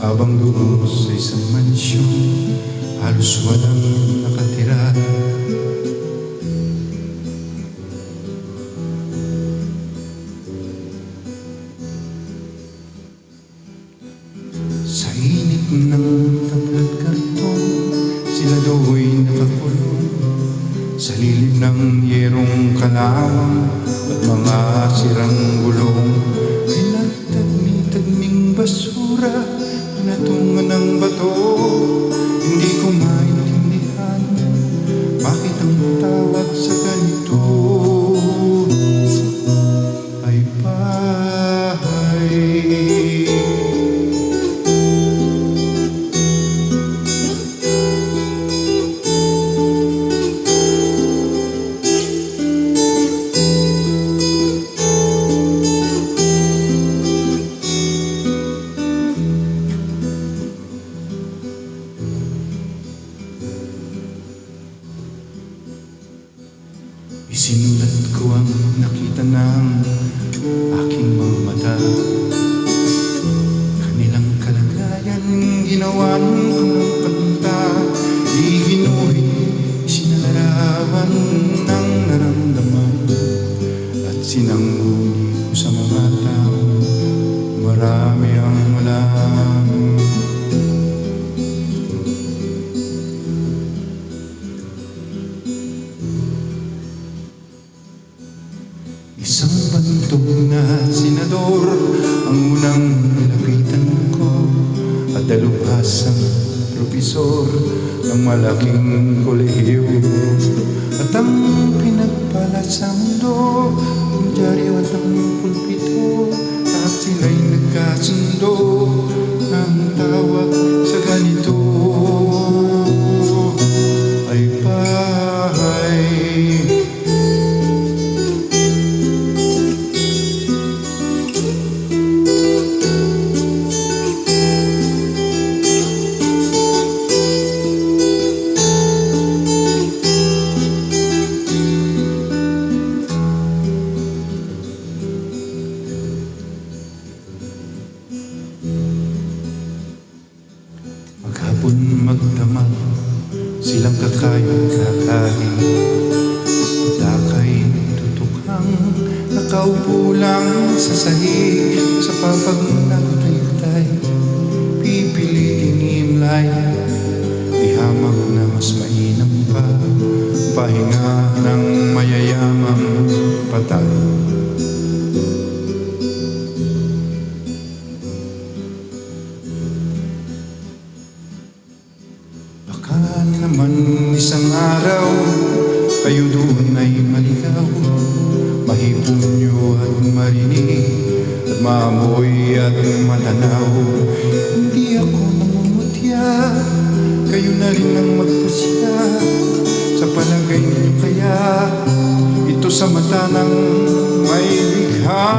Habang doon sa isang mansyon, halos walang nakatira. Sa init ng tablat karton, sila do'y nakakulong sa lilim ng yerong kalawang at mga sirang gulong. Pinagtagmi-tagming basura, pinatungan ng bato. Hindi ko maintindihan bakit ang tawag sa ganito ay bahay. Isinulat ko ang nakita ng aking mga mata. Kanilang kalagayan ginawan ko ng kanta. Iginuhit, isinalarawan ng naramdaman at sinangguni ko sa mga tao. Marami ang alam. Isang bantog na senador ang unang nilapitan ko, at dalubhasang propesor ng malaking kolehiyo. At ang pinagpala sa mundo, ang dyaryo at ang pulpito, at sila'y nagkasundo. Ang tawag sa ganito ay bahay. Maghapon magdamag, silang kakayong kakain. Dakay tutukhang nakaupo lang sa sahig. Sa papag nagtay-tay, pipiliting imlay. Di hamak na mas mainam pa, pahinga ng mayayamang patay. Baka naman isang araw kayo doon ay maligaw, mahipon nyo at marinig at maamoy at matanaw. Hindi ako namumutya, kayo na rin ang magpasya. Sa palagay ninyo kaya ito sa mata ng may likha.